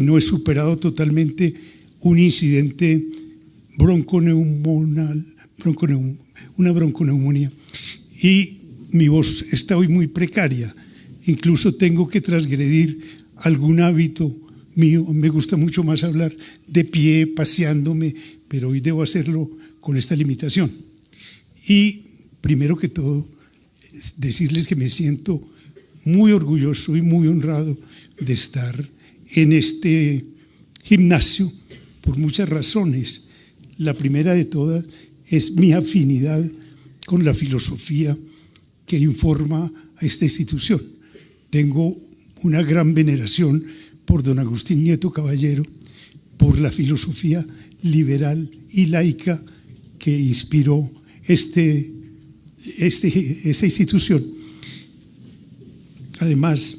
no he superado totalmente un incidente bronconeumonal, una bronconeumonía, y mi voz está hoy muy precaria. Incluso tengo que transgredir algún hábito mío. Me gusta mucho más hablar de pie, paseándome, pero hoy debo hacerlo con esta limitación. Y primero que todo, decirles que me siento muy orgulloso y muy honrado de estar en este gimnasio por muchas razones. La primera de todas es mi afinidad con la filosofía que informa a esta institución. Tengo una gran veneración por don Agustín Nieto Caballero, por la filosofía liberal y laica que inspiró esta institución. Además,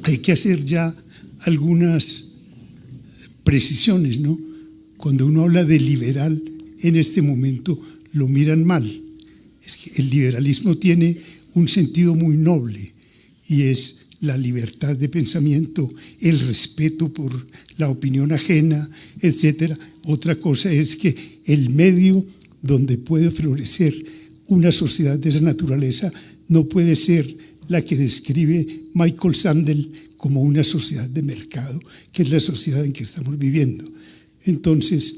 hay que hacer ya algunas precisiones, ¿no? Cuando uno habla de liberal en este momento, lo miran mal. Es que el liberalismo tiene un sentido muy noble y es la libertad de pensamiento, el respeto por la opinión ajena, etc. Otra cosa es que el medio donde puede florecer una sociedad de esa naturaleza no puede ser la que describe Michael Sandel como una sociedad de mercado, que es la sociedad en que estamos viviendo. Entonces,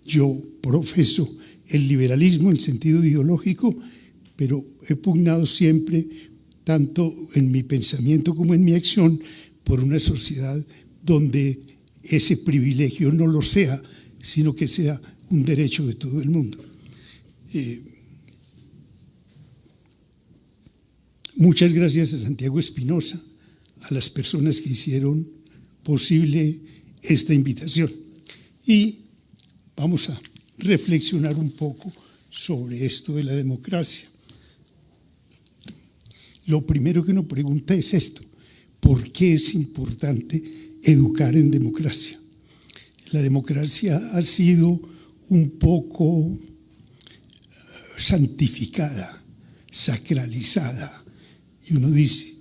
yo profeso el liberalismo en sentido ideológico, pero he pugnado siempre, tanto en mi pensamiento como en mi acción, por una sociedad donde ese privilegio no lo sea, sino que sea un derecho de todo el mundo. Muchas gracias a Santiago Espinosa, a las personas que hicieron posible esta invitación. Y vamos a reflexionar un poco sobre esto de la democracia. Lo primero que uno pregunta es esto: ¿por qué es importante educar en democracia? La democracia ha sido un poco santificada, sacralizada, y uno dice,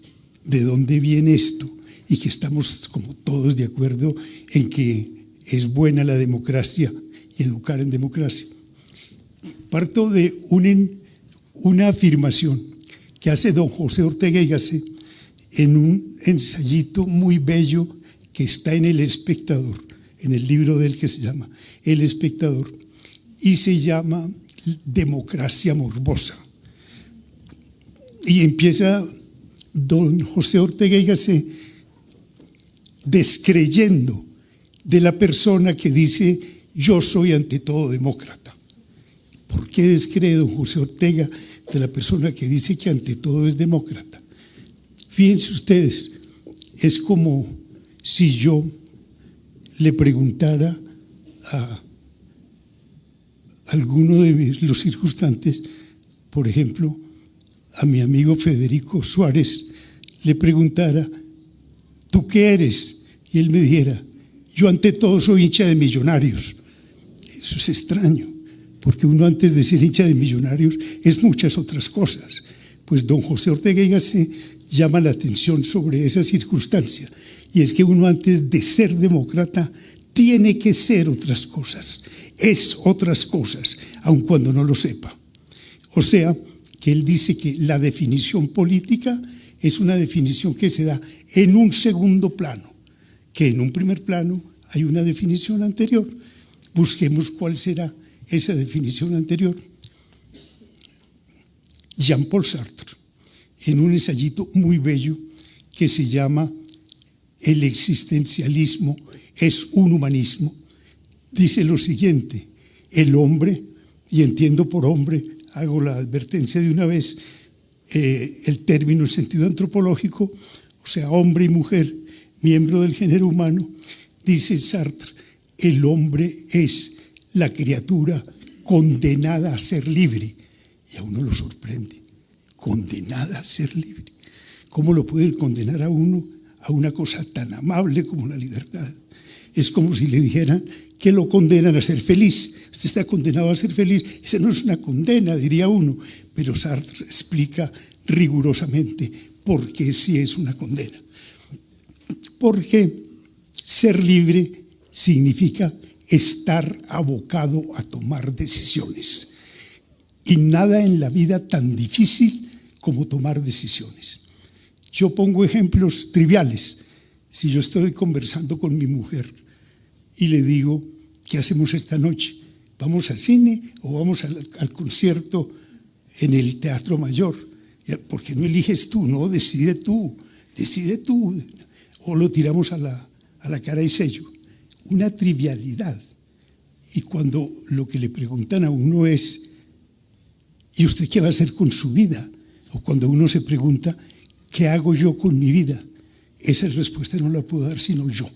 ¿de dónde viene esto? Y que estamos como todos de acuerdo en que es buena la democracia y educar en democracia. Parto de una afirmación que hace don José Ortega y Gasset en un ensayito muy bello que está en El Espectador, en el libro de él que se llama El Espectador, y se llama Democracia Morbosa. Y empieza don José Ortega y Gasset descreyendo de la persona que dice: yo soy ante todo demócrata. ¿Por qué descree don José Ortega de la persona que dice que ante todo es demócrata? Fíjense ustedes, es como si yo le preguntara a alguno de los circunstantes, por ejemplo, a mi amigo Federico Suárez, le preguntara: ¿tú qué eres? Y él me dijera: yo ante todo soy hincha de Millonarios. Eso es extraño, porque uno antes de ser hincha de Millonarios es muchas otras cosas. Pues don José Ortega y Gasset llama la atención sobre esa circunstancia, y es que uno antes de ser demócrata tiene que ser otras cosas, es otras cosas, aun cuando no lo sepa. O sea, que él dice que la definición política es una definición que se da en un segundo plano, que en un primer plano hay una definición anterior. Busquemos cuál será esa definición anterior. Jean-Paul Sartre, en un ensayito muy bello que se llama El existencialismo es un humanismo, dice lo siguiente: el hombre, y entiendo por hombre, hago la advertencia de una vez, el término en sentido antropológico, o sea, hombre y mujer, miembro del género humano, dice Sartre, el hombre es la criatura condenada a ser libre. Y a uno lo sorprende, condenada a ser libre. ¿Cómo lo pueden condenar a uno a una cosa tan amable como la libertad? Es como si le dijeran que lo condenan a ser feliz. Usted está condenado a ser feliz. Esa no es una condena, diría uno, pero Sartre explica rigurosamente por qué sí es una condena. Porque Ser libre significa estar abocado a tomar decisiones. Y nada en la vida tan difícil como tomar decisiones. Yo pongo ejemplos triviales. Si yo estoy conversando con mi mujer y le digo, ¿qué hacemos esta noche? ¿Vamos al cine o vamos al concierto en el Teatro Mayor? ¿Por qué no eliges tú? No, decide tú. O lo tiramos a la cara y sello. Una trivialidad. Y cuando lo que le preguntan a uno es, ¿y usted qué va a hacer con su vida? O cuando uno se pregunta, ¿qué hago yo con mi vida? Esa respuesta no la puedo dar sino yo.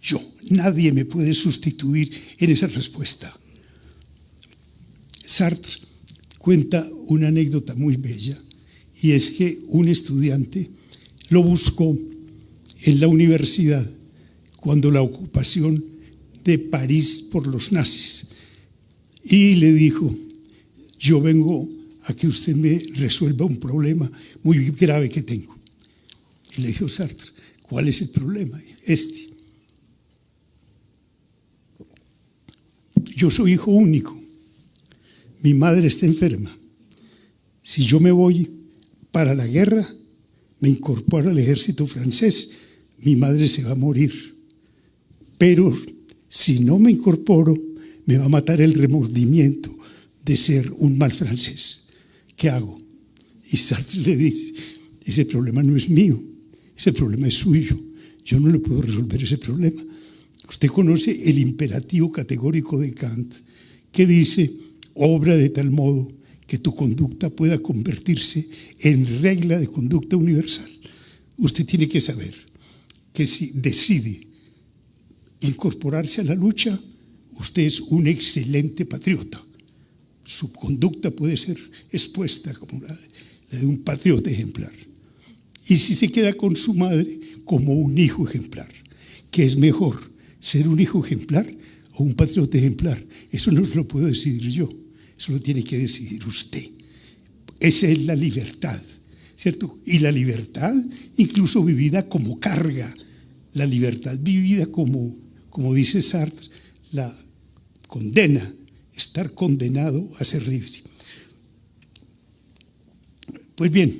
Yo. Nadie me puede sustituir en esa respuesta. Sartre cuenta una anécdota muy bella, y es que un estudiante lo buscó en la universidad cuando la ocupación de París por los nazis, y le dijo, yo vengo a que usted me resuelva un problema muy grave que tengo. Y le dijo Sartre, ¿cuál es el problema? Yo soy hijo único, mi madre está enferma. Si yo me voy para la guerra, me incorporo al ejército francés, mi madre se va a morir. Pero si no me incorporo, me va a matar el remordimiento de ser un mal francés. ¿Qué hago? Y Sartre le dice, ese problema no es mío, ese problema es suyo. Yo no le puedo resolver ese problema. Usted conoce el imperativo categórico de Kant, que dice, obra de tal modo que tu conducta pueda convertirse en regla de conducta universal. Usted tiene que saber que si decide incorporarse a la lucha, usted es un excelente patriota. Su conducta puede ser expuesta como la de un patriota ejemplar. Y si se queda con su madre, como un hijo ejemplar. ¿Qué es mejor, ser un hijo ejemplar o un patriota ejemplar? Eso no lo puedo decidir yo, eso lo tiene que decidir usted. Esa es la libertad, ¿cierto? Y la libertad incluso vivida como carga, la libertad vivida como dice Sartre, la condena, estar condenado a ser libre. Pues bien,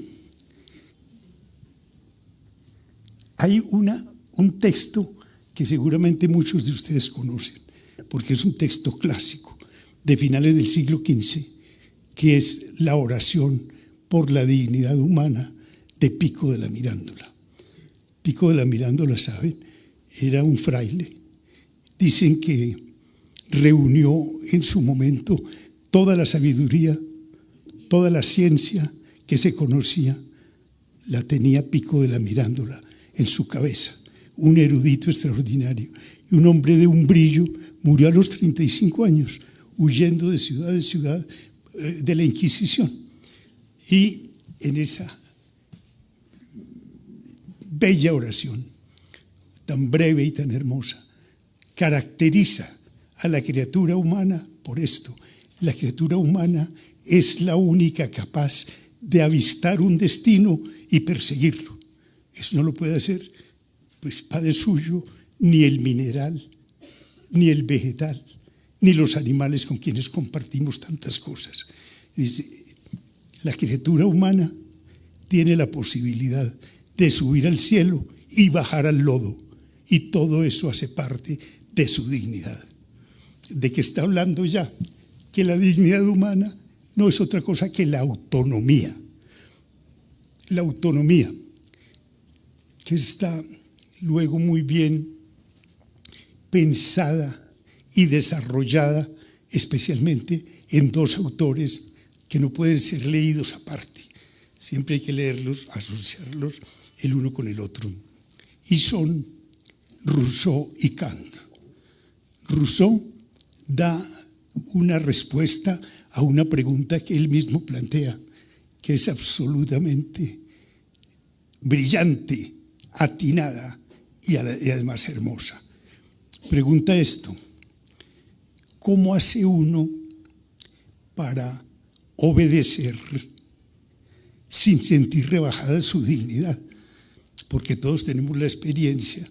hay un texto que seguramente muchos de ustedes conocen, porque es un texto clásico de finales del siglo XV, que es la oración por la dignidad humana de Pico de la Mirandola. Pico de la Mirandola, ¿saben? Era un fraile. Dicen que reunió en su momento toda la sabiduría, toda la ciencia que se conocía, la tenía Pico de la Mirandola en su cabeza. Un erudito extraordinario y un hombre de un brillo. Murió a los 35 años, huyendo de ciudad en ciudad de la Inquisición. Y en esa bella oración, tan breve y tan hermosa, caracteriza a la criatura humana por esto. La criatura humana es la única capaz de avistar un destino y perseguirlo. Eso no lo puede hacer, pues, padre suyo, ni el mineral, ni el vegetal, ni los animales con quienes compartimos tantas cosas. Dice, la criatura humana tiene la posibilidad de subir al cielo y bajar al lodo, y todo eso hace parte de su dignidad. ¿De qué está hablando ya? Que la dignidad humana no es otra cosa que la autonomía. La autonomía, que está luego muy bien pensada y desarrollada especialmente en dos autores que no pueden ser leídos aparte. Siempre hay que leerlos, asociarlos el uno con el otro. Y son Rousseau y Kant. Rousseau da una respuesta a una pregunta que él mismo plantea, que es absolutamente brillante, atinada y además hermosa. Pregunta esto: ¿cómo hace uno para obedecer sin sentir rebajada su dignidad? Porque todos tenemos la experiencia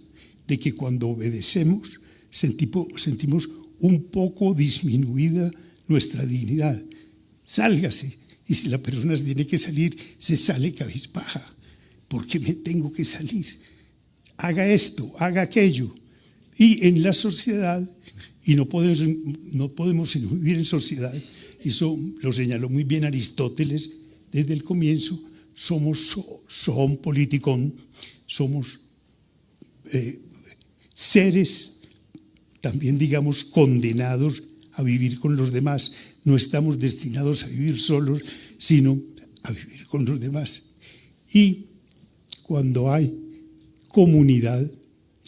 de que cuando obedecemos sentimos un poco disminuida nuestra dignidad. Sálgase. Y si la persona tiene que salir, se sale cabizbaja. ¿Por qué me tengo que salir? Haga esto, haga aquello. Y en la sociedad, y no podemos sino vivir en sociedad, eso lo señaló muy bien Aristóteles desde el comienzo, somos politicón, somos seres también, digamos, condenados a vivir con los demás. No estamos destinados a vivir solos, sino a vivir con los demás. Y cuando hay comunidad,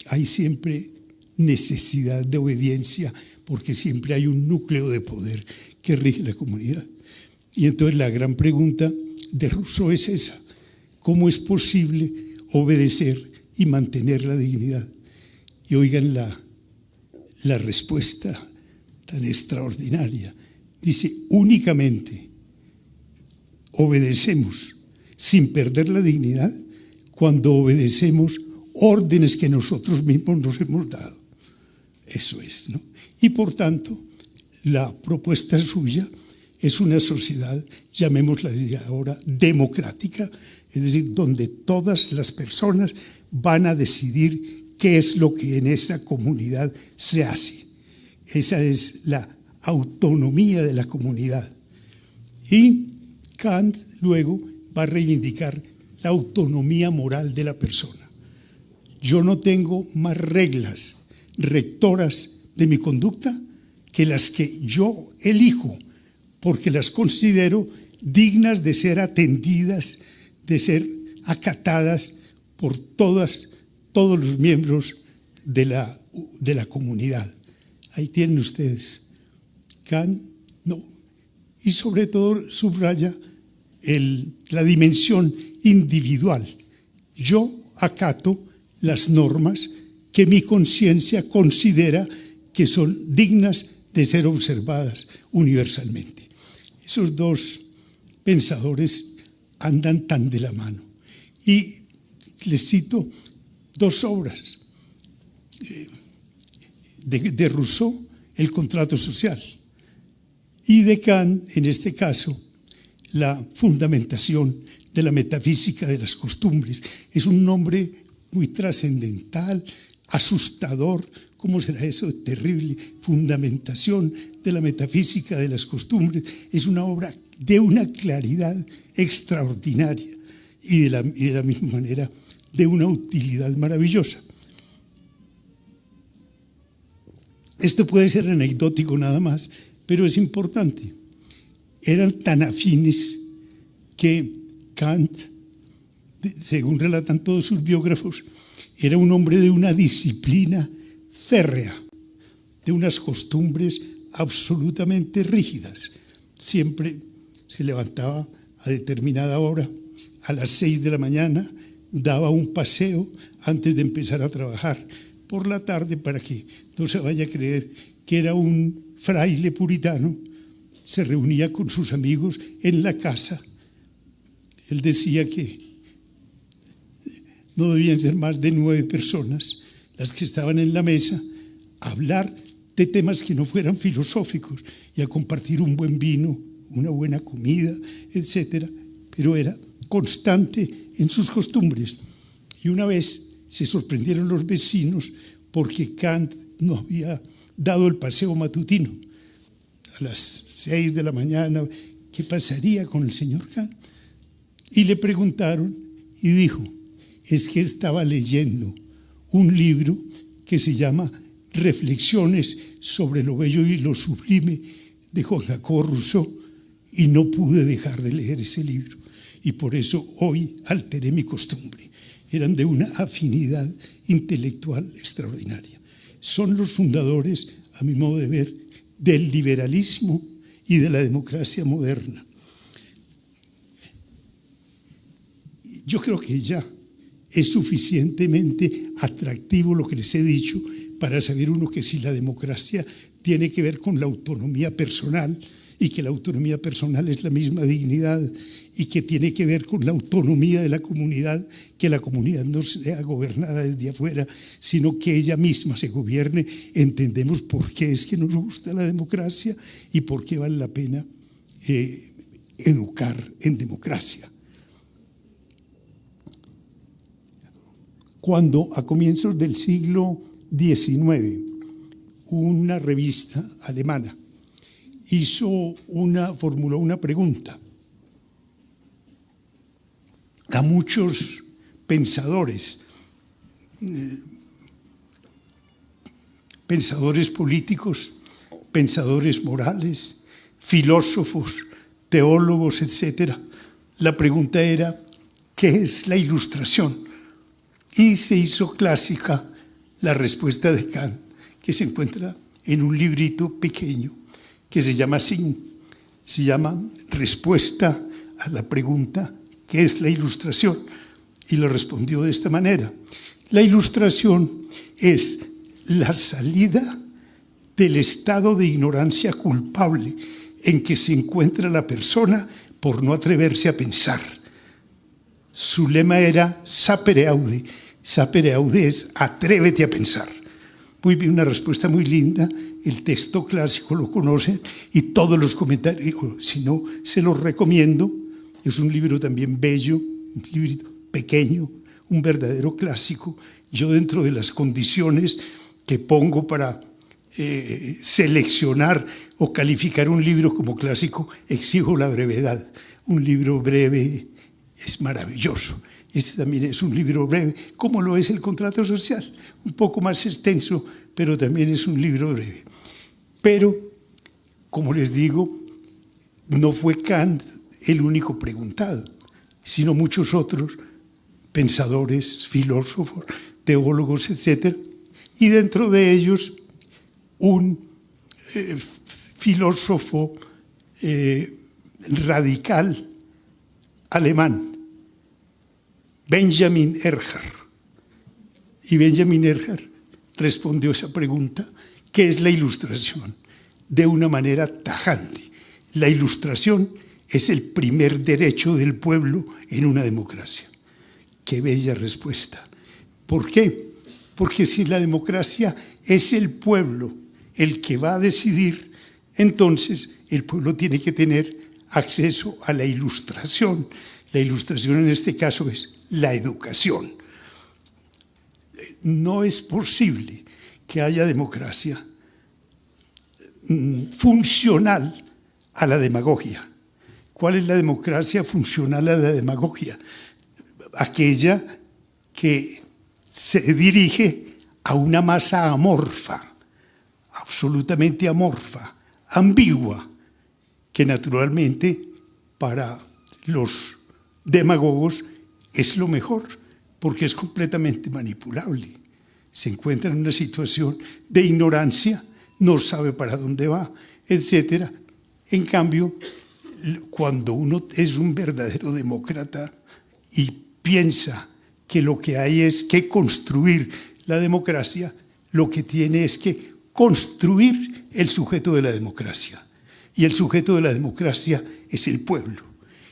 hay siempre necesidad de obediencia, porque siempre hay un núcleo de poder que rige la comunidad. Y entonces la gran pregunta de Rousseau es esa: ¿cómo es posible obedecer y mantener la dignidad? Y oigan la respuesta tan extraordinaria. Dice: únicamente obedecemos sin perder la dignidad cuando obedecemos órdenes que nosotros mismos nos hemos dado. Eso es, ¿no? Y por tanto, la propuesta suya es una sociedad, llamémosla ahora, democrática, es decir, donde todas las personas van a decidir qué es lo que en esa comunidad se hace. Esa es la autonomía de la comunidad. Y Kant luego va a reivindicar la autonomía moral de la persona. Yo no tengo más reglas rectoras de mi conducta que las que yo elijo, porque las considero dignas de ser atendidas, de ser acatadas por todos los miembros de la comunidad. Ahí tienen ustedes. Kant, no, y sobre todo subraya la dimensión individual. Yo acato las normas que mi conciencia considera que son dignas de ser observadas universalmente. Esos dos pensadores andan tan de la mano. Y les cito dos obras de Rousseau, El contrato social, y de Kant, en este caso, la fundamentación de la metafísica de las costumbres. Es un nombre muy trascendental, asustador. ¿Cómo será eso? Terrible. Fundamentación de la metafísica de las costumbres. Es una obra de una claridad extraordinaria y de la misma manera de una utilidad maravillosa. Esto puede ser anecdótico nada más, pero es importante. Eran tan afines que Kant, según relatan todos sus biógrafos, era un hombre de una disciplina férrea, de unas costumbres absolutamente rígidas. Siempre se levantaba a determinada hora, a las 6 de la mañana, daba un paseo antes de empezar a trabajar por la tarde, para que no se vaya a creer que era un fraile puritano. Se reunía con sus amigos en la casa. Él decía que no debían ser más de 9 personas las que estaban en la mesa a hablar de temas que no fueran filosóficos y a compartir un buen vino, una buena comida, etc. Pero era constante en sus costumbres. Y una vez se sorprendieron los vecinos porque Kant no había dado el paseo matutino. A las 6 de la mañana, ¿qué pasaría con el señor Kant? Y le preguntaron y dijo: es que estaba leyendo un libro que se llama Reflexiones sobre lo bello y lo sublime de Juan Jacobo Rousseau, y no pude dejar de leer ese libro, y por eso hoy alteré mi costumbre. Eran de una afinidad intelectual extraordinaria. Son los fundadores, a mi modo de ver, del liberalismo y de la democracia moderna. Yo creo que ya es suficientemente atractivo lo que les he dicho para saber uno que si la democracia tiene que ver con la autonomía personal y que la autonomía personal es la misma dignidad y que tiene que ver con la autonomía de la comunidad, que la comunidad no sea gobernada desde afuera, sino que ella misma se gobierne, entendemos por qué es que nos gusta la democracia y por qué vale la pena educar en democracia. Cuando a comienzos del siglo XIX una revista alemana formuló una pregunta a muchos pensadores, pensadores políticos, pensadores morales, filósofos, teólogos, etc. La pregunta era, ¿qué es la Ilustración? Y se hizo clásica la respuesta de Kant, que se encuentra en un librito pequeño que se llama así, se llama Respuesta a la pregunta ¿qué es la Ilustración? Y lo respondió de esta manera: la Ilustración es la salida del estado de ignorancia culpable en que se encuentra la persona por no atreverse a pensar. Su lema era sapere aude. Sapere aude es atrévete a pensar. Muy bien, una respuesta muy linda. El texto clásico lo conocen y todos los comentarios, si no, se los recomiendo. Es un libro también bello, un libro pequeño, un verdadero clásico. Yo, dentro de las condiciones que pongo para seleccionar o calificar un libro como clásico, exijo la brevedad. Un libro breve es maravilloso. Este también es un libro breve, como lo es el Contrato Social, un poco más extenso, pero también es un libro breve. Pero, como les digo, no fue Kant el único preguntado, sino muchos otros pensadores, filósofos, teólogos, etc. Y dentro de ellos, un filósofo radical alemán, Benjamin Erhard. Y Benjamin Erhard respondió esa pregunta, ¿qué es la Ilustración?, de una manera tajante. La Ilustración es el primer derecho del pueblo en una democracia. ¡Qué bella respuesta! ¿Por qué? Porque si la democracia es el pueblo el que va a decidir, entonces el pueblo tiene que tener acceso a la ilustración. La ilustración en este caso es la educación. No es posible que haya democracia funcional a la demagogia. ¿Cuál es la democracia funcional a la demagogia? Aquella que se dirige a una masa amorfa, absolutamente amorfa, ambigua, que naturalmente para los demagogos es lo mejor, porque es completamente manipulable. Se encuentra en una situación de ignorancia, no sabe para dónde va, etc. En cambio, cuando uno es un verdadero demócrata y piensa que lo que hay es que construir la democracia, lo que tiene es que construir el sujeto de la democracia. Y el sujeto de la democracia es el pueblo.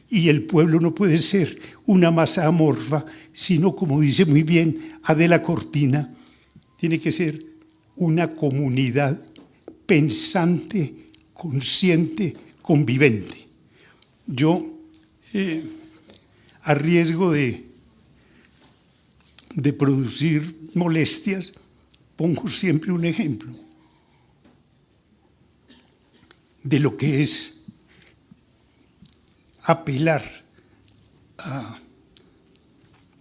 Y el pueblo no puede ser una masa amorfa, sino, como dice muy bien Adela Cortina, tiene que ser una comunidad pensante, consciente, convivente. Yo, a riesgo de producir molestias, pongo siempre un ejemplo de lo que es apelar a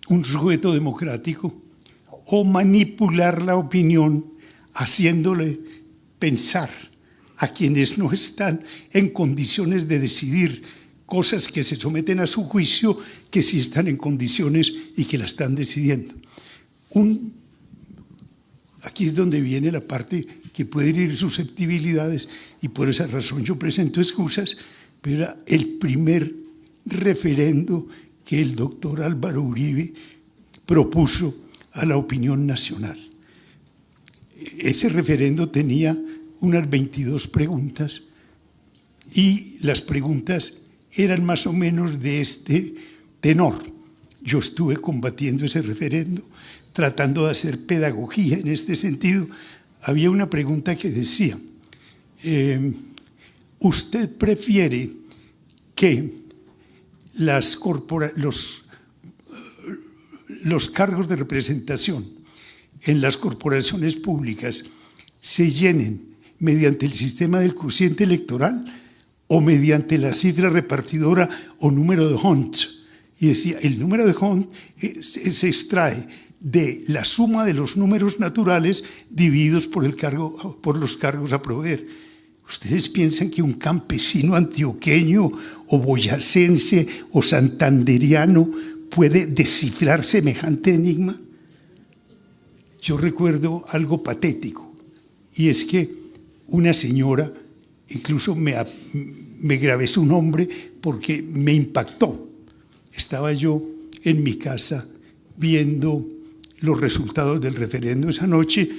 un sujeto democrático o manipular la opinión haciéndole pensar a quienes no están en condiciones de decidir cosas que se someten a su juicio, que sí están en condiciones y que la están decidiendo. Aquí es donde viene la parte que puede herir susceptibilidades y por esa razón yo presento excusas, pero era el primer referendo que el doctor Álvaro Uribe propuso a la opinión nacional. Ese referendo tenía unas 22 preguntas y las preguntas eran más o menos de este tenor. Yo estuve combatiendo ese referendo, tratando de hacer pedagogía en este sentido. Había una pregunta que decía, ¿usted prefiere que los cargos de representación en las corporaciones públicas se llenen mediante el sistema del cociente electoral o mediante la cifra repartidora o número de Hunt? Y decía, el número de Hunt se extrae de la suma de los números naturales divididos por los cargos a proveer. ¿Ustedes piensan que un campesino antioqueño o boyacense o santanderiano puede descifrar semejante enigma? Yo recuerdo algo patético, y es que una señora, incluso me grabé su nombre porque me impactó. Estaba yo en mi casa viendo los resultados del referendo esa noche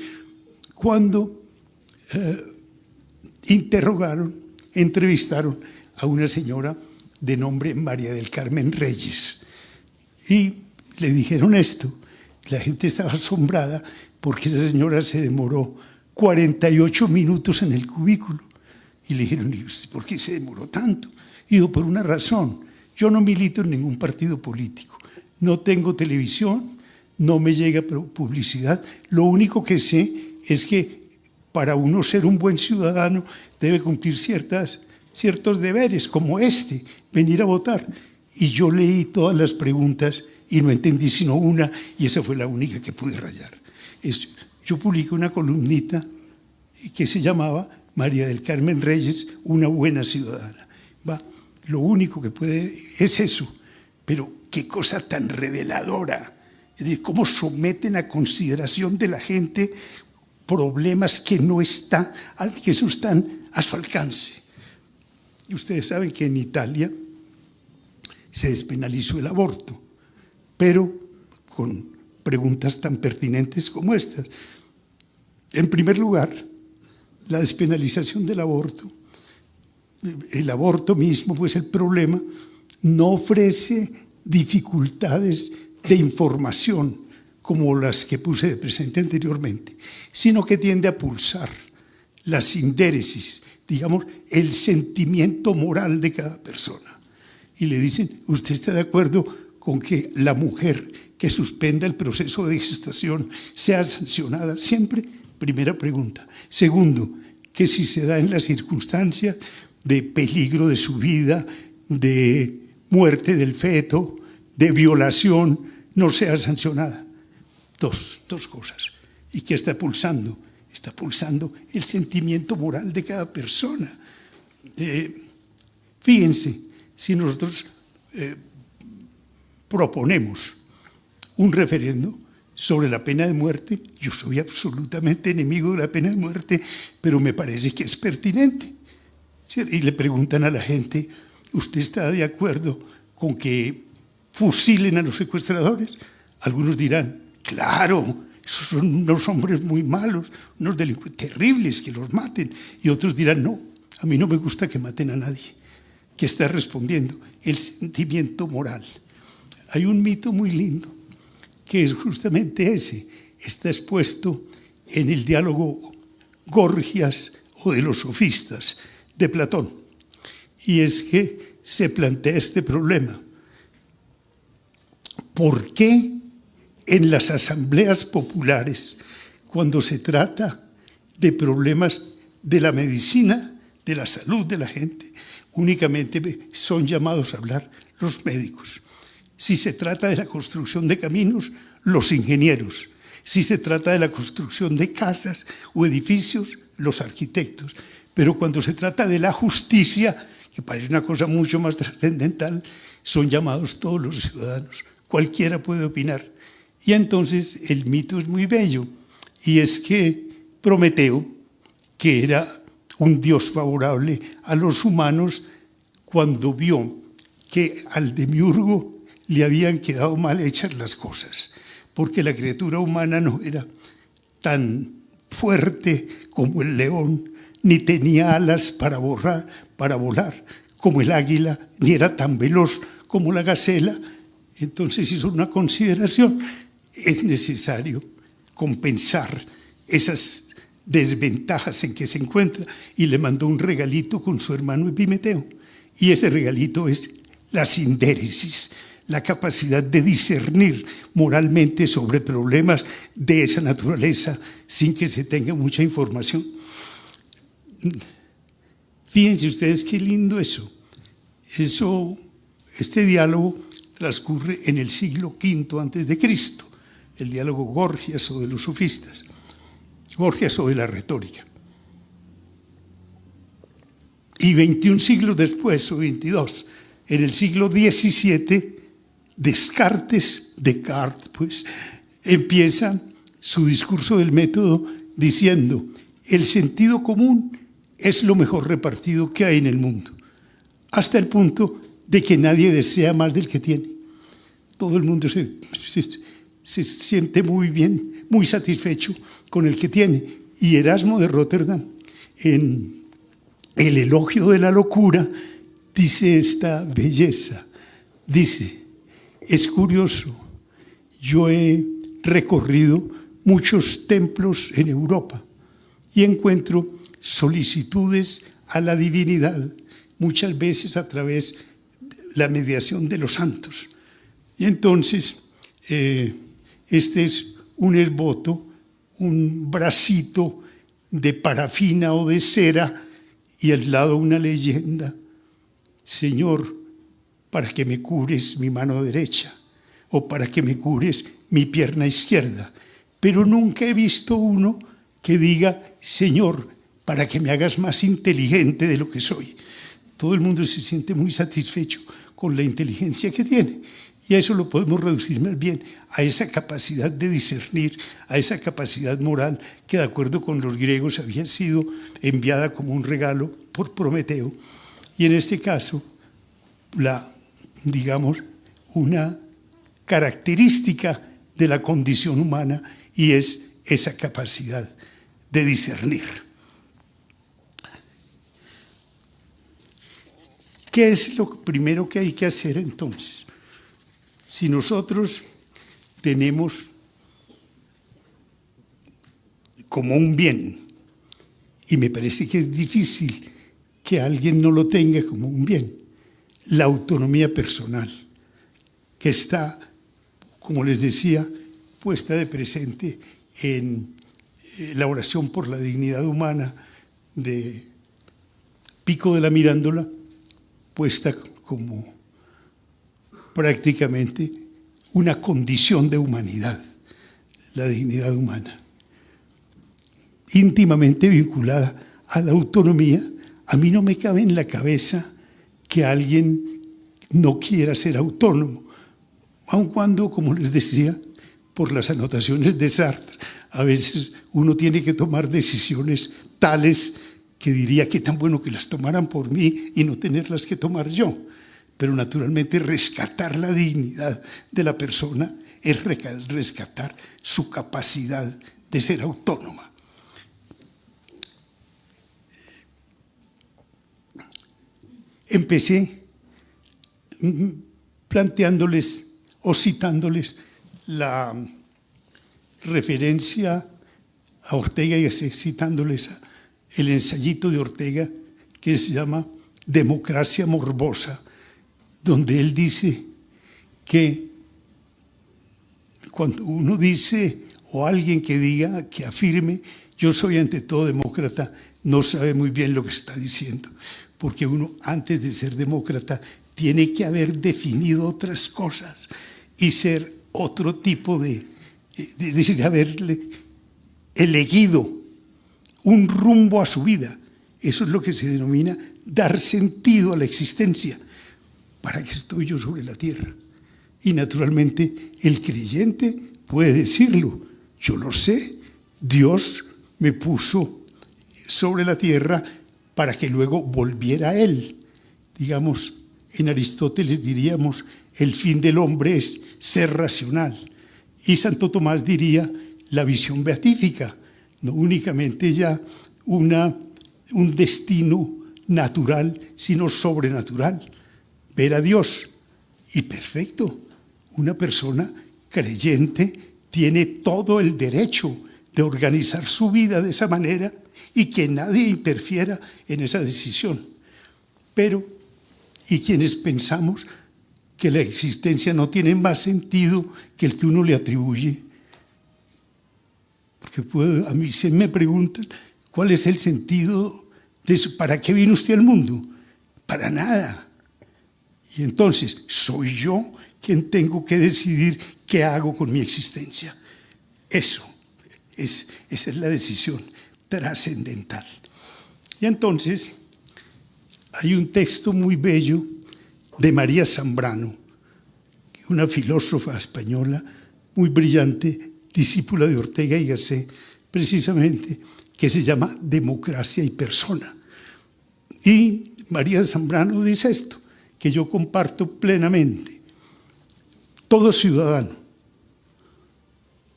cuando entrevistaron a una señora de nombre María del Carmen Reyes y le dijeron esto. La gente estaba asombrada porque esa señora se demoró 48 minutos en el cubículo. Y le dijeron, ¿por qué se demoró tanto? Y dijo, por una razón, yo no milito en ningún partido político, no tengo televisión, no me llega publicidad, lo único que sé es que para uno ser un buen ciudadano debe cumplir ciertos deberes, como venir a votar. Y yo leí todas las preguntas y no entendí sino una, y esa fue la única que pude rayar. Yo publiqué una columnita que se llamaba María del Carmen Reyes, una buena ciudadana. Lo único que puede es eso, pero qué cosa tan reveladora. Es decir, cómo someten a consideración de la gente problemas que no están a su alcance. Y ustedes saben que en Italia se despenalizó el aborto, pero con preguntas tan pertinentes como estas. En primer lugar, la despenalización del aborto, el aborto mismo, pues el problema, no ofrece dificultades de información como las que puse de presente anteriormente, sino que tiende a pulsar la sindéresis, digamos, el sentimiento moral de cada persona. Y le dicen, ¿usted está de acuerdo con que la mujer que suspenda el proceso de gestación sea sancionada siempre? Primera pregunta. Segundo, que si se da en las circunstancias de peligro de su vida, de muerte del feto, de violación, no sea sancionada. Dos cosas. ¿Y qué está pulsando? Está pulsando el sentimiento moral de cada persona. Fíjense, si nosotros proponemos un referendo sobre la pena de muerte, yo soy absolutamente enemigo de la pena de muerte, pero me parece que es pertinente. Y le preguntan a la gente, ¿usted está de acuerdo con que fusilen a los secuestradores? Algunos dirán, claro, esos son unos hombres muy malos, unos delincuentes terribles, que los maten. Y otros dirán, no, a mí no me gusta que maten a nadie. ¿Qué está respondiendo? El sentimiento moral. Hay un mito muy lindo, que es justamente ese, está expuesto en el diálogo Gorgias o de los sofistas de Platón. Y es que se plantea este problema. ¿Por qué en las asambleas populares, cuando se trata de problemas de la medicina, de la salud de la gente, únicamente son llamados a hablar los médicos? Si se trata de la construcción de caminos, los ingenieros. Si se trata de la construcción de casas o edificios, los arquitectos. Pero cuando se trata de la justicia, que parece una cosa mucho más trascendental, son llamados todos los ciudadanos. Cualquiera puede opinar. Y entonces el mito es muy bello, y es que Prometeo, que era un dios favorable a los humanos, cuando vio que al demiurgo le habían quedado mal hechas las cosas, porque la criatura humana no era tan fuerte como el león, ni tenía alas para para volar como el águila, ni era tan veloz como la gacela. Entonces hizo una consideración: es necesario compensar esas desventajas en que se encuentra, y le mandó un regalito con su hermano Epimeteo. Y ese regalito es la sindéresis, la capacidad de discernir moralmente sobre problemas de esa naturaleza sin que se tenga mucha información. Fíjense ustedes qué lindo eso. Este diálogo transcurre en el siglo V antes de Cristo, el diálogo Gorgias o de los sofistas, Gorgias o de la retórica. Y 21 siglos después, o 22, en el siglo XVII, Descartes, pues, empieza su discurso del método diciendo: el sentido común es lo mejor repartido que hay en el mundo, hasta el punto de que nadie desea más del que tiene. Todo el mundo se siente muy bien, muy satisfecho con el que tiene. Y Erasmo de Róterdam, en el elogio de la locura, dice esta belleza. Dice: es curioso, yo he recorrido muchos templos en Europa y encuentro solicitudes a la divinidad, muchas veces a través de la mediación de los santos. Y entonces, este es un esboto, un bracito de parafina o de cera, y al lado una leyenda: Señor, para que me cures mi mano derecha, o para que me cures mi pierna izquierda. Pero nunca he visto uno que diga: Señor, para que me hagas más inteligente de lo que soy. Todo el mundo se siente muy satisfecho con la inteligencia que tiene. Y a eso lo podemos reducir más bien a esa capacidad de discernir, a esa capacidad moral que, de acuerdo con los griegos, había sido enviada como un regalo por Prometeo. Y en este caso, digamos, una característica de la condición humana, y es esa capacidad de discernir. ¿Qué es lo primero que hay que hacer entonces? Si nosotros tenemos como un bien, y me parece que es difícil que alguien no lo tenga como un bien, la autonomía personal, que está, como les decía, puesta de presente en la oración por la dignidad humana de Pico de la Mirandola, puesta como prácticamente una condición de humanidad, la dignidad humana, íntimamente vinculada a la autonomía. A mí no me cabe en la cabeza que alguien no quiera ser autónomo, aun cuando, como les decía, por las anotaciones de Sartre, a veces uno tiene que tomar decisiones tales que diría: qué tan bueno que las tomaran por mí y no tenerlas que tomar yo. Pero naturalmente rescatar la dignidad de la persona es rescatar su capacidad de ser autónoma. Empecé planteándoles o citándoles la referencia a Ortega, y así citándoles el ensayito de Ortega que se llama Democracia Morbosa, donde él dice que cuando uno dice, o alguien que diga, que afirme: yo soy ante todo demócrata, no sabe muy bien lo que está diciendo, porque uno, antes de ser demócrata, tiene que haber definido otras cosas y ser otro tipo es decir, haberle elegido un rumbo a su vida. Eso es lo que se denomina dar sentido a la existencia. ¿Para qué estoy yo sobre la tierra? Y naturalmente el creyente puede decirlo: yo lo sé, Dios me puso sobre la tierra para que luego volviera a Él. Digamos, en Aristóteles diríamos: el fin del hombre es ser racional. Y Santo Tomás diría: la visión beatífica, no únicamente ya un destino natural, sino sobrenatural, ver a Dios. Y perfecto, una persona creyente tiene todo el derecho de organizar su vida de esa manera y que nadie interfiera en esa decisión. Pero, ¿y quienes pensamos que la existencia no tiene más sentido que el que uno le atribuye? Porque a mí se me preguntan, ¿cuál es el sentido de eso? ¿Para qué vino usted al mundo? Para nada. Y entonces, soy yo quien tengo que decidir qué hago con mi existencia. Esa es la decisión trascendental. Y entonces, hay un texto muy bello de María Zambrano, una filósofa española muy brillante, discípula de Ortega y Gasset, precisamente, que se llama Democracia y Persona. Y María Zambrano dice esto, que yo comparto plenamente. Todo ciudadano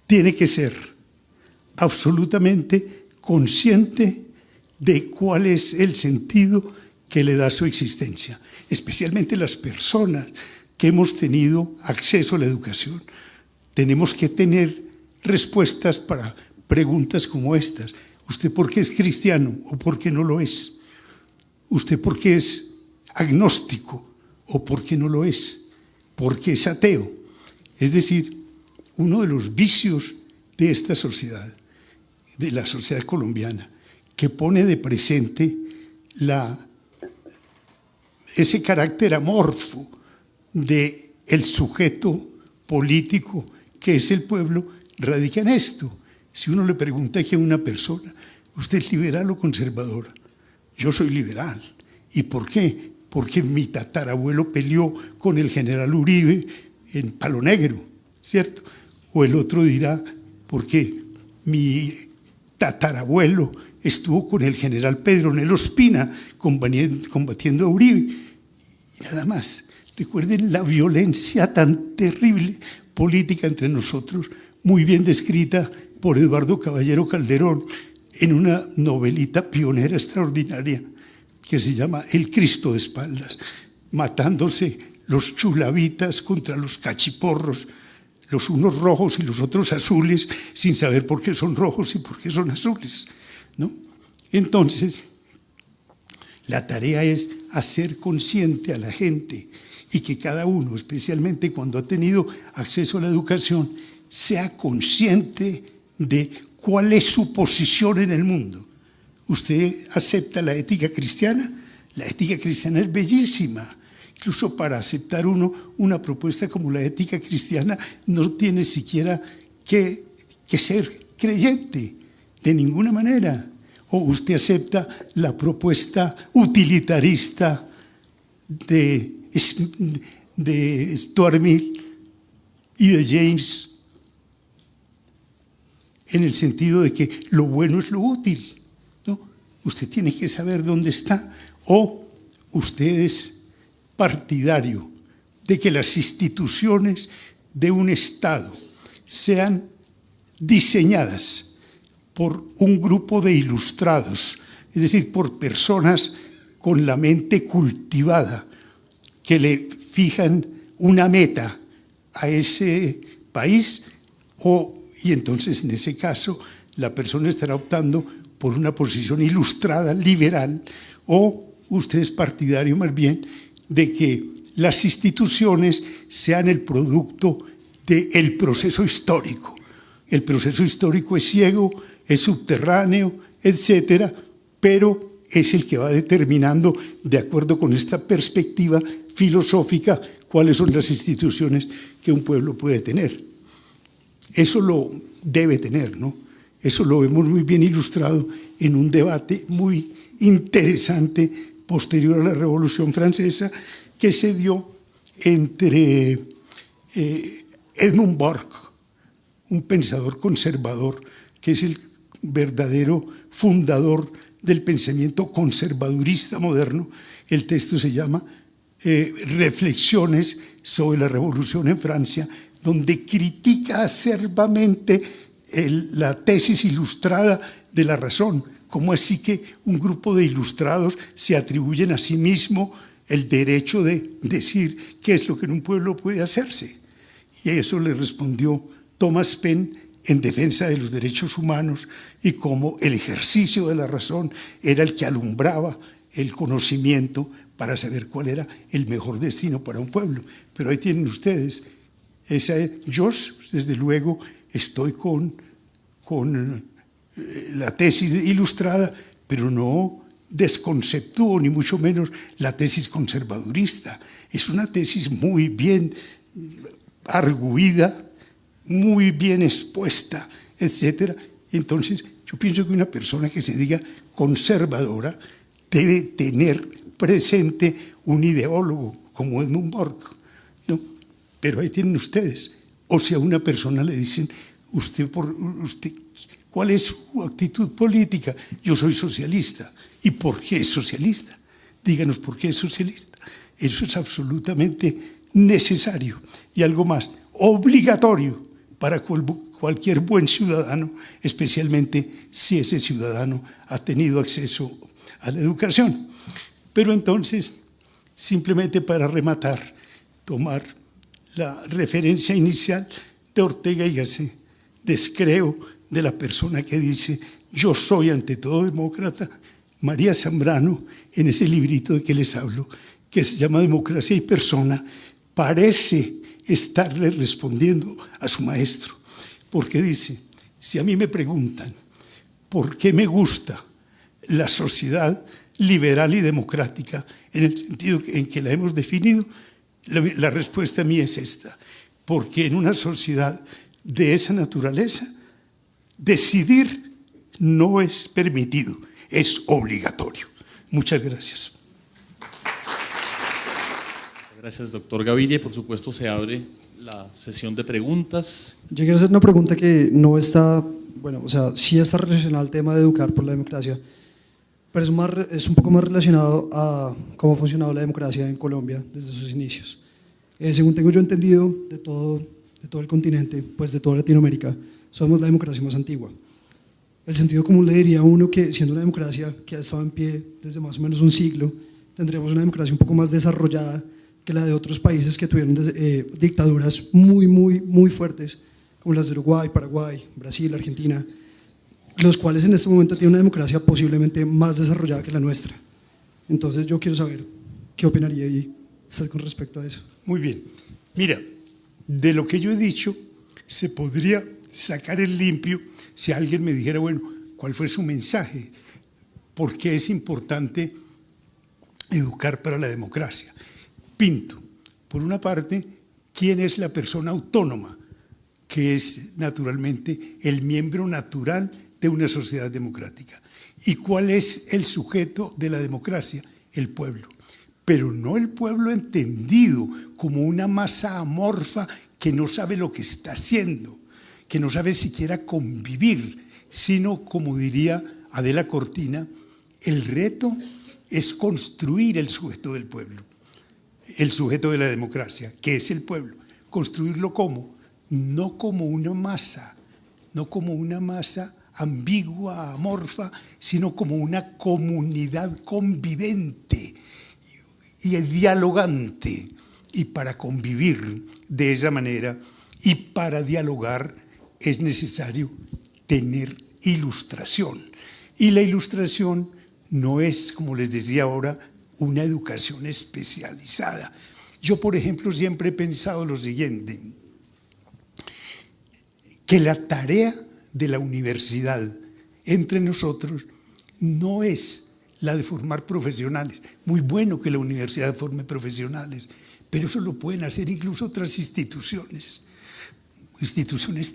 tiene que ser absolutamente consciente de cuál es el sentido que le da su existencia, especialmente las personas que hemos tenido acceso a la educación. Tenemos que tener respuestas para preguntas como estas. ¿Usted por qué es cristiano o por qué no lo es? ¿Usted por qué es agnóstico o por qué no lo es? ¿Por qué es ateo? Es decir, uno de los vicios de esta sociedad, de la sociedad colombiana, que pone de presente ese carácter amorfo del sujeto político que es el pueblo, radica en esto. Si uno le pregunta aquí a una persona, ¿usted es liberal o conservador? Yo soy liberal. ¿Y por qué? Porque mi tatarabuelo peleó con el general Uribe en Palo Negro, ¿cierto? O el otro dirá, porque mi tatarabuelo estuvo con el general Pedro Ospina combatiendo a Uribe. Y nada más. Recuerden la violencia tan terrible política entre nosotros, muy bien descrita por Eduardo Caballero Calderón en una novelita pionera extraordinaria que se llama El Cristo de espaldas, matándose los chulavitas contra los cachiporros, los unos rojos y los otros azules, sin saber por qué son rojos y por qué son azules, ¿no? Entonces, la tarea es hacer consciente a la gente y que cada uno, especialmente cuando ha tenido acceso a la educación, sea consciente de cuál es su posición en el mundo. ¿Usted acepta la ética cristiana? La ética cristiana es bellísima. Incluso para aceptar uno una propuesta como la ética cristiana no tiene siquiera que ser creyente, de ninguna manera. O usted acepta la propuesta utilitarista de Stuart Mill y de James, en el sentido de que lo bueno es lo útil, ¿no? Usted tiene que saber dónde está. O usted es partidario de que las instituciones de un Estado sean diseñadas por un grupo de ilustrados, es decir, por personas con la mente cultivada, que le fijan una meta a ese país, y entonces en ese caso la persona estará optando por una posición ilustrada, liberal, o usted es partidario más bien de que las instituciones sean el producto del proceso histórico. El proceso histórico es ciego, es subterráneo, etcétera, pero es el que va determinando, de acuerdo con esta perspectiva filosófica, cuáles son las instituciones que un pueblo puede tener. Eso lo debe tener, ¿no? Eso lo vemos muy bien ilustrado en un debate muy interesante posterior a la Revolución Francesa que se dio entre Edmund Burke, un pensador conservador, que es el verdadero fundador del pensamiento conservadurista moderno. El texto se llama Reflexiones sobre la Revolución en Francia, donde critica acerbamente la tesis ilustrada de la razón, ¿Cómo así que un grupo de ilustrados se atribuyen a sí mismo el derecho de decir qué es lo que en un pueblo puede hacerse? Y a eso le respondió Thomas Paine en defensa de los derechos humanos y cómo el ejercicio de la razón era el que alumbraba el conocimiento para saber cuál era el mejor destino para un pueblo. Pero ahí tienen ustedes. Yo, desde luego, estoy con la tesis ilustrada, pero no desconceptúo ni mucho menos la tesis conservadurista. Es una tesis muy bien arguida, muy bien expuesta, etc. Entonces, yo pienso que una persona que se diga conservadora debe tener presente un ideólogo como Edmund Burke, ¿no? Pero ahí tienen ustedes. O si a una persona le dicen, usted, ¿cuál es su actitud política? Yo soy socialista. ¿Y por qué es socialista? Díganos por qué es socialista. Eso es absolutamente necesario. Y algo más, obligatorio para cualquier buen ciudadano, especialmente si ese ciudadano ha tenido acceso a la educación. Pero entonces, simplemente para rematar, tomar la referencia inicial de Ortega y Gasset, descreo de la persona que dice yo soy ante todo demócrata, María Zambrano, en ese librito de que les hablo, que se llama Democracia y Persona, parece estarle respondiendo a su maestro, porque dice, si a mí me preguntan por qué me gusta la sociedad liberal y democrática en el sentido en que la hemos definido, la respuesta mía es esta, porque en una sociedad de esa naturaleza, decidir no es permitido, es obligatorio. Muchas gracias. Gracias, doctor Gaviria. Por supuesto, se abre la sesión de preguntas. Yo quiero hacer una pregunta que no está, bueno, o sea, sí está relacionada al tema de educar por la democracia, pero es un poco más relacionado a cómo ha funcionado la democracia en Colombia desde sus inicios. Según tengo yo entendido, de todo el continente, pues de toda Latinoamérica, somos la democracia más antigua. El sentido común le diría a uno que siendo una democracia que ha estado en pie desde más o menos un siglo, tendríamos una democracia un poco más desarrollada que la de otros países que tuvieron dictaduras muy fuertes, como las de Uruguay, Paraguay, Brasil, Argentina, los cuales en este momento tienen una democracia posiblemente más desarrollada que la nuestra. Entonces yo quiero saber qué opinaría usted con respecto a eso. Muy bien. Mira, de lo que yo he dicho, se podría sacar en limpio si alguien me dijera, bueno, ¿cuál fue su mensaje? ¿Por qué es importante educar para la democracia? Pinto, por una parte, ¿quién es la persona autónoma? Que es naturalmente el miembro natural de una sociedad democrática. ¿Y cuál es el sujeto de la democracia? El pueblo. Pero no el pueblo entendido como una masa amorfa que no sabe lo que está haciendo, que no sabe siquiera convivir, sino, como diría Adela Cortina, el reto es construir el sujeto del pueblo, el sujeto de la democracia, que es el pueblo. ¿Construirlo cómo? No como una masa, no como una masa ambigua, amorfa, sino como una comunidad convivente y dialogante. Y para convivir de esa manera y para dialogar es necesario tener ilustración. Y la ilustración no es, como les decía ahora, una educación especializada. Yo, por ejemplo, siempre he pensado lo siguiente, que la tarea de la universidad entre nosotros no es la de formar profesionales. Muy bueno que la universidad forme profesionales, pero eso lo pueden hacer incluso otras instituciones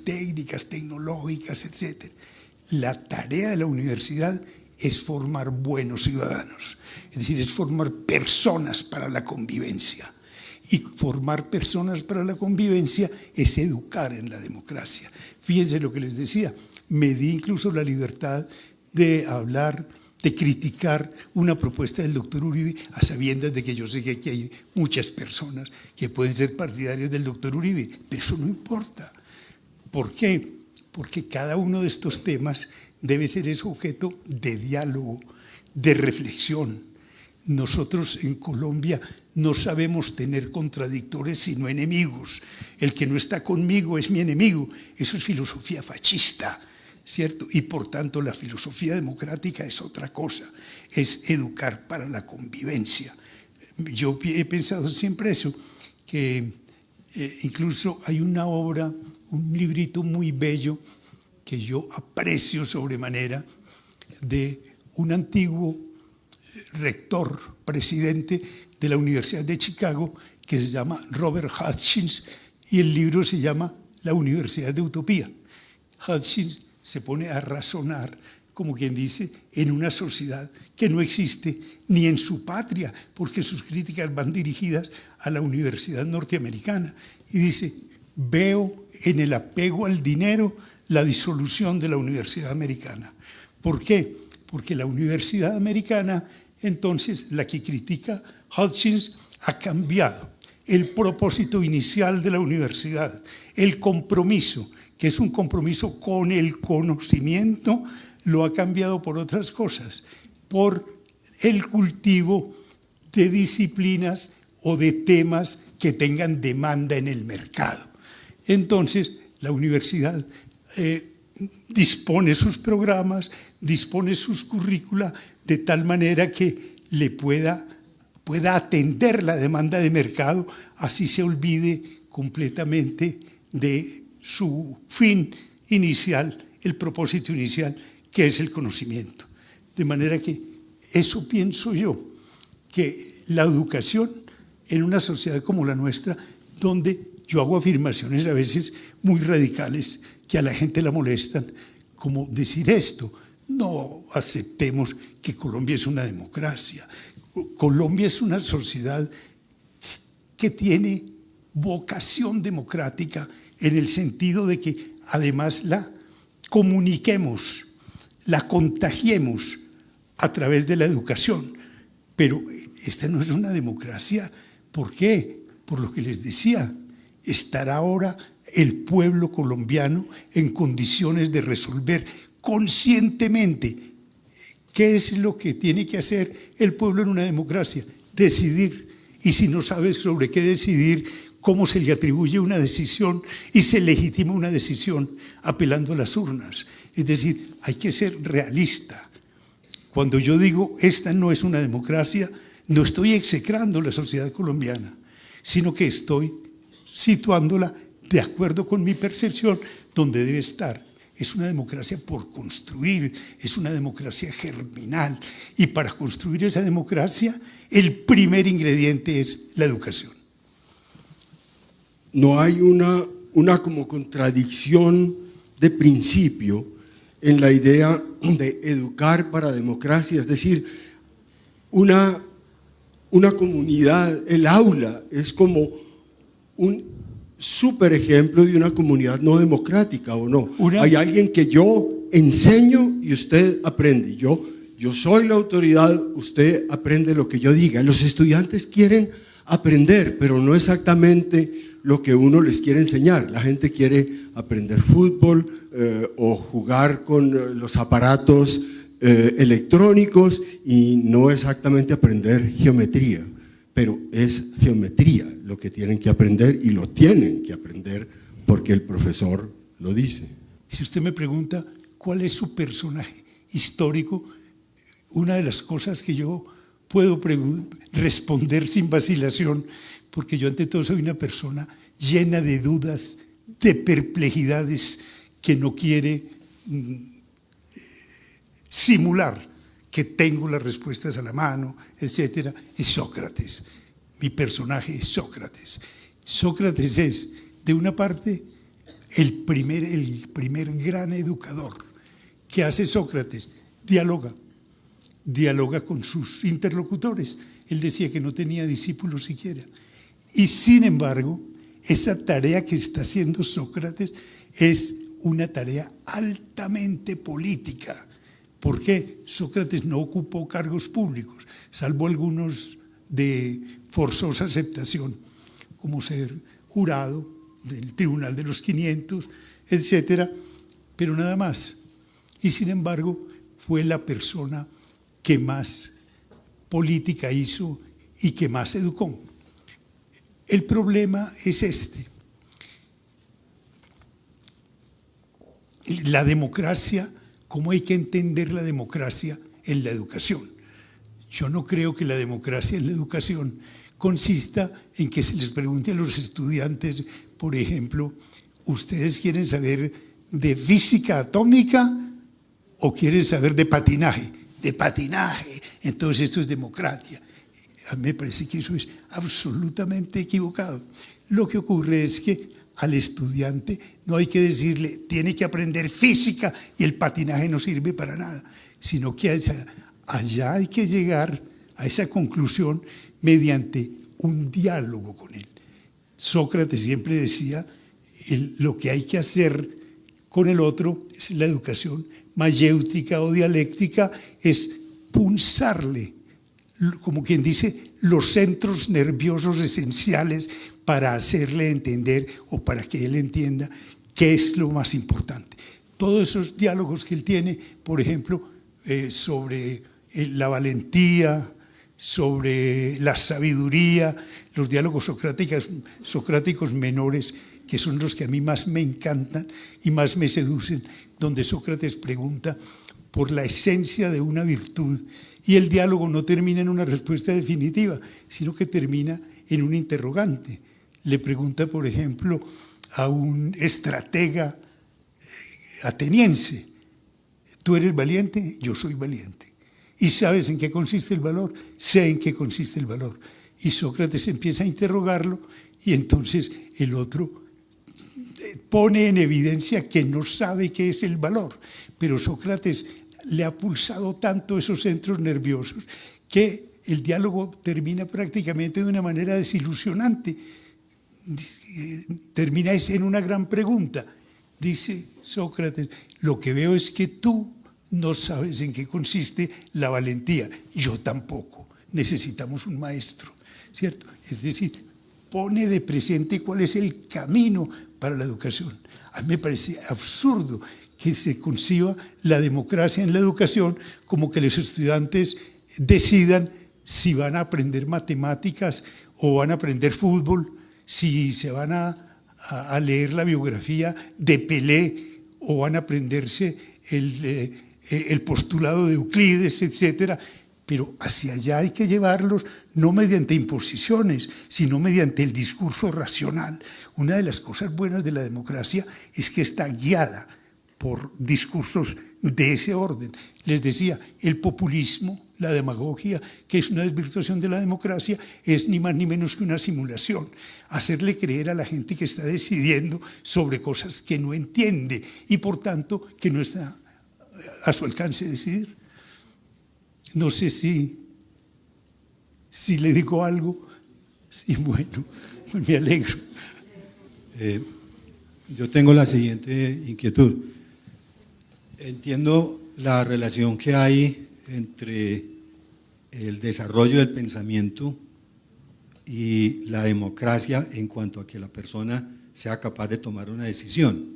técnicas, tecnológicas, etc. La tarea de la universidad es formar buenos ciudadanos, es decir, es formar personas para la convivencia. Y formar personas para la convivencia es educar en la democracia. Fíjense lo que les decía, me di incluso la libertad de hablar, de criticar una propuesta del doctor Uribe, a sabiendas de que yo sé que aquí hay muchas personas que pueden ser partidarios del doctor Uribe, pero eso no importa. ¿Por qué? Porque cada uno de estos temas debe ser es objeto de diálogo, de reflexión. Nosotros en Colombia no sabemos tener contradictores sino enemigos. El que no está conmigo es mi enemigo. Eso es filosofía fascista, ¿cierto? Y por tanto la filosofía democrática es otra cosa, es educar para la convivencia. Yo he pensado siempre eso, que incluso hay una obra, un librito muy bello que yo aprecio sobremanera, de un antiguo rector, presidente de la Universidad de Chicago, que se llama Robert Hutchins, y el libro se llama La Universidad de Utopía. Hutchins se pone a razonar, como quien dice, en una sociedad que no existe ni en su patria, porque sus críticas van dirigidas a la universidad norteamericana. Y dice, veo en el apego al dinero la disolución de la universidad americana. ¿Por qué? Porque la universidad americana, entonces, la que critica Hutchins, ha cambiado el propósito inicial de la universidad, el compromiso, que es un compromiso con el conocimiento, lo ha cambiado por otras cosas, por el cultivo de disciplinas o de temas que tengan demanda en el mercado. Entonces, la universidad dispone sus programas, dispone sus currícula de tal manera que le pueda atender la demanda de mercado, así se olvide completamente de su fin inicial, el propósito inicial, que es el conocimiento. De manera que eso pienso yo, que la educación en una sociedad como la nuestra, donde yo hago afirmaciones a veces muy radicales que a la gente la molestan, como decir esto, no aceptemos que Colombia es una democracia. Colombia es una sociedad que tiene vocación democrática en el sentido de que además la comuniquemos, la contagiemos a través de la educación. Pero esta no es una democracia. ¿Por qué? Por lo que les decía, estará ahora el pueblo colombiano en condiciones de resolver conscientemente qué es lo que tiene que hacer el pueblo en una democracia: decidir. Y si no sabes sobre qué decidir, cómo se le atribuye una decisión y se legitima una decisión apelando a las urnas. Es decir, hay que ser realista. Cuando yo digo esta no es una democracia, no estoy execrando la sociedad colombiana, sino que estoy situándola de acuerdo con mi percepción donde debe estar. Es una democracia por construir, es una democracia germinal. Y para construir esa democracia, el primer ingrediente es la educación. No hay una como contradicción de principio en la idea de educar para democracia, es decir, una comunidad, el aula es como un súper ejemplo de una comunidad no democrática, ¿o no? Hay alguien que yo enseño y usted aprende. Yo soy la autoridad, usted aprende lo que yo diga. Los estudiantes quieren aprender, pero no exactamente lo que uno les quiere enseñar. La gente quiere aprender fútbol o jugar con los aparatos electrónicos y no exactamente aprender geometría. Pero es geometría lo que tienen que aprender y lo tienen que aprender porque el profesor lo dice. Si usted me pregunta cuál es su personaje histórico, una de las cosas que yo puedo responder sin vacilación, porque yo ante todo soy una persona llena de dudas, de perplejidades, que no quiere simular que tengo las respuestas a la mano, etcétera, es Sócrates. Mi personaje es Sócrates. Sócrates es, de una parte, el primer gran educador. ¿Qué hace Sócrates? Dialoga con sus interlocutores. Él decía que no tenía discípulos siquiera. Y sin embargo, esa tarea que está haciendo Sócrates es una tarea altamente política. ¿Por qué? Sócrates no ocupó cargos públicos, salvo algunos de forzosa aceptación, como ser jurado del Tribunal de los 500, etcétera, pero nada más. y sin embargo fue la persona que más política hizo y que más educó. El problema es este. La democracia, ¿cómo hay que entender la democracia en la educación? Yo no creo que la democracia en la educación consista en que se les pregunte a los estudiantes, por ejemplo, ¿ustedes quieren saber de física atómica o quieren saber de patinaje? De patinaje, entonces esto es democracia. A mí me parece que eso es absolutamente equivocado. Lo que ocurre es que al estudiante no hay que decirle, tiene que aprender física y el patinaje no sirve para nada, sino que allá hay que llegar a esa conclusión mediante un diálogo con él. Sócrates siempre decía, lo que hay que hacer con el otro es la educación mayéutica o dialéctica, es punzarle, como quien dice, los centros nerviosos esenciales para hacerle entender o para que él entienda qué es lo más importante. Todos esos diálogos que él tiene, por ejemplo, sobre la valentía, sobre la sabiduría, los diálogos socráticos menores, que son los que a mí más me encantan y más me seducen, donde Sócrates pregunta por la esencia de una virtud y el diálogo no termina en una respuesta definitiva, sino que termina en un interrogante. Le pregunta, por ejemplo, a un estratega ateniense, ¿tú eres valiente? Yo soy valiente. ¿Y sabes en qué consiste el valor? Sé en qué consiste el valor. Y Sócrates empieza a interrogarlo y entonces el otro pone en evidencia que no sabe qué es el valor. Pero Sócrates le ha pulsado tanto esos centros nerviosos que el diálogo termina prácticamente de una manera desilusionante. Termina en una gran pregunta. Dice Sócrates, lo que veo es que tú no sabes en qué consiste la valentía. Yo tampoco. Necesitamos un maestro, ¿cierto? Es decir, pone de presente cuál es el camino para la educación. A mí me parece absurdo que se conciba la democracia en la educación como que los estudiantes decidan si van a aprender matemáticas o van a aprender fútbol, si se van a leer la biografía de Pelé o van a aprenderse el postulado de Euclides, etcétera. Pero hacia allá hay que llevarlos no mediante imposiciones, sino mediante el discurso racional. Una de las cosas buenas de la democracia es que está guiada por discursos de ese orden. Les decía, el populismo, la demagogia, que es una desvirtuación de la democracia, es ni más ni menos que una simulación. Hacerle creer a la gente que está decidiendo sobre cosas que no entiende y por tanto que no está a su alcance decidir. No sé si le digo algo. Sí, bueno, pues me alegro. Yo tengo la siguiente inquietud. Entiendo la relación que hay entre el desarrollo del pensamiento y la democracia en cuanto a que la persona sea capaz de tomar una decisión.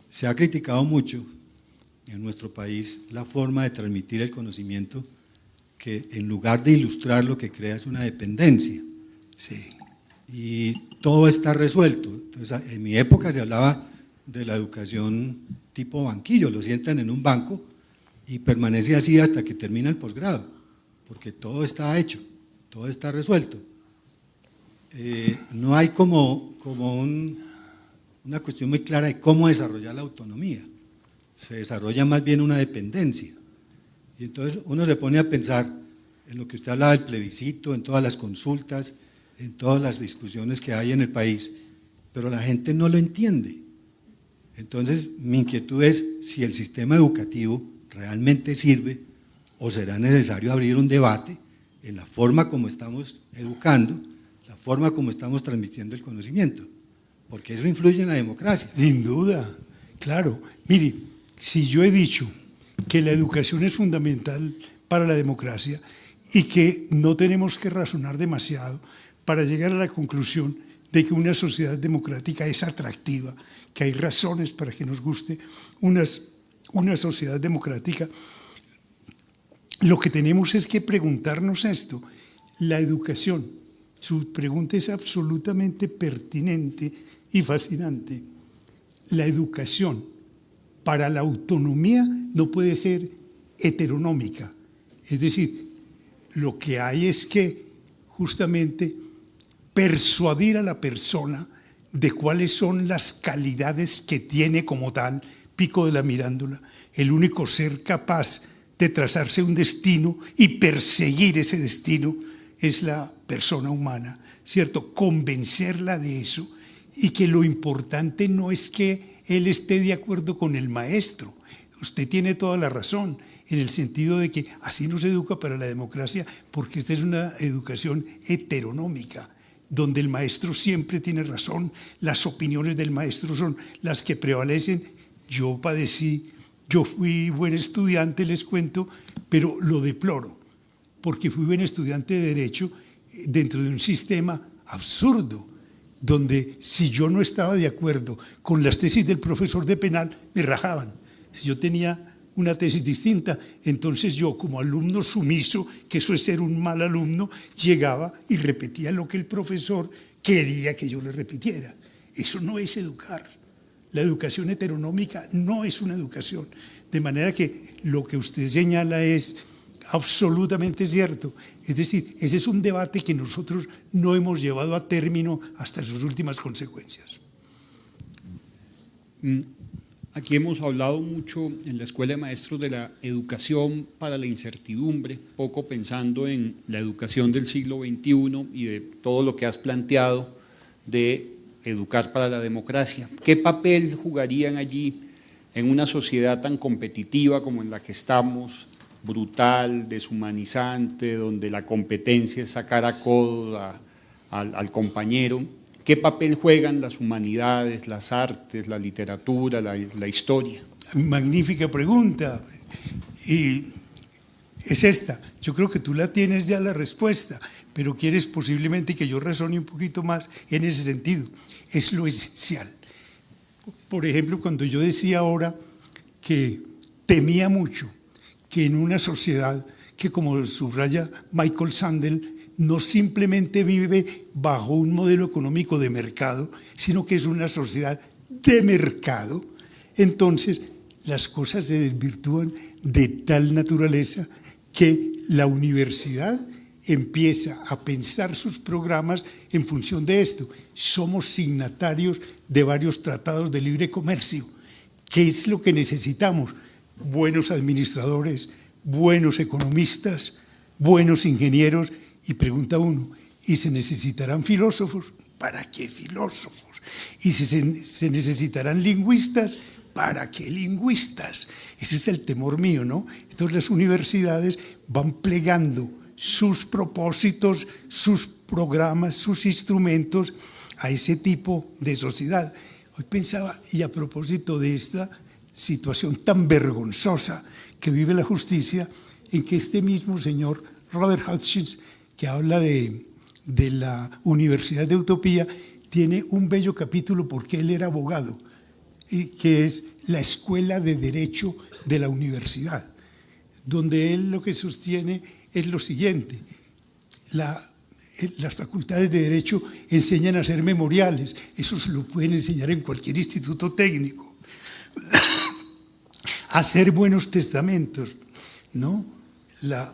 Se ha criticado mucho en nuestro país la forma de transmitir el conocimiento que en lugar de ilustrar lo que crea es una dependencia. Sí. Y todo está resuelto. Entonces, en mi época se hablaba de la educación tipo banquillo, lo sientan en un banco y permanece así hasta que termina el posgrado, porque todo está hecho, todo está resuelto. No hay como una cuestión muy clara de cómo desarrollar la autonomía. Se desarrolla más bien una dependencia. Y entonces uno se pone a pensar en lo que usted hablaba del plebiscito, en todas las consultas, en todas las discusiones que hay en el país, pero la gente no lo entiende. Entonces mi inquietud es si el sistema educativo realmente sirve o será necesario abrir un debate en la forma como estamos educando, la forma como estamos transmitiendo el conocimiento, porque eso influye en la democracia. Sin duda, claro. Mire, si yo he dicho que la educación es fundamental para la democracia y que no tenemos que razonar demasiado para llegar a la conclusión de que una sociedad democrática es atractiva, que hay razones para que nos guste una una sociedad democrática, lo que tenemos es que preguntarnos esto. La educación, su pregunta es absolutamente pertinente y fascinante. La educación para la autonomía no puede ser heteronómica. Es decir, lo que hay es que justamente persuadir a la persona de cuáles son las calidades que tiene como tal, Pico de la Mirándula, el único ser capaz de trazarse un destino y perseguir ese destino es la persona humana, ¿cierto? Convencerla de eso y que lo importante no es que él esté de acuerdo con el maestro. Usted tiene toda la razón en el sentido de que así nos educa para la democracia, porque esta es una educación heteronómica, donde el maestro siempre tiene razón, las opiniones del maestro son las que prevalecen. Yo fui buen estudiante, les cuento, pero lo deploro, porque fui buen estudiante de Derecho dentro de un sistema absurdo, donde si yo no estaba de acuerdo con las tesis del profesor de penal, me rajaban. Si yo tenía una tesis distinta, entonces yo como alumno sumiso, que eso es ser un mal alumno, llegaba y repetía lo que el profesor quería que yo le repitiera. Eso no es educar. La educación heteronómica no es una educación. De manera que lo que usted señala es absolutamente cierto. Es decir, ese es un debate que nosotros no hemos llevado a término hasta sus últimas consecuencias. Aquí hemos hablado mucho en la Escuela de Maestros de la educación para la incertidumbre, poco pensando en la educación del siglo XXI y de todo lo que has planteado de educar para la democracia. ¿Qué papel jugarían allí en una sociedad tan competitiva como en la que estamos, brutal, deshumanizante, donde la competencia es sacar a codo al compañero? ¿Qué papel juegan las humanidades, las artes, la literatura, la historia? Magnífica pregunta. Y es esta. Yo creo que tú la tienes ya la respuesta, pero quieres posiblemente que yo razone un poquito más en ese sentido. Es lo esencial. Por ejemplo, cuando yo decía ahora que temía mucho que en una sociedad que, como subraya Michael Sandel, no simplemente vive bajo un modelo económico de mercado, sino que es una sociedad de mercado, entonces las cosas se desvirtúan de tal naturaleza que la universidad empieza a pensar sus programas en función de esto. Somos signatarios de varios tratados de libre comercio. ¿Qué es lo que necesitamos? Buenos administradores, buenos economistas, buenos ingenieros. Y pregunta uno, ¿y se necesitarán filósofos? ¿Para qué filósofos? ¿Y si se necesitarán lingüistas? ¿Para qué lingüistas? Ese es el temor mío, ¿no? Entonces las universidades van plegando sus propósitos, sus programas, sus instrumentos a ese tipo de sociedad. Hoy pensaba, y a propósito de esta situación tan vergonzosa que vive la justicia, en que este mismo señor Robert Hutchins, que habla de la Universidad de Utopía, tiene un bello capítulo porque él era abogado, que es la Escuela de Derecho de la Universidad, donde él lo que sostiene es lo siguiente: las facultades de Derecho enseñan a hacer memoriales, eso se lo pueden enseñar en cualquier instituto técnico, a hacer buenos testamentos, ¿no?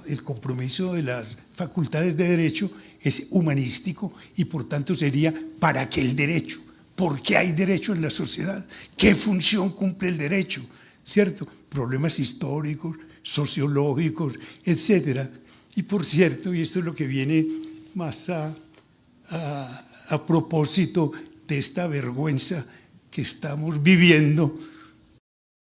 El compromiso de las facultades de Derecho es humanístico y por tanto sería ¿para qué el derecho? ¿Por qué hay derecho en la sociedad? ¿Qué función cumple el derecho? ¿Cierto? Problemas históricos, sociológicos, etcétera. Y por cierto, y esto es lo que viene más a propósito de esta vergüenza que estamos viviendo,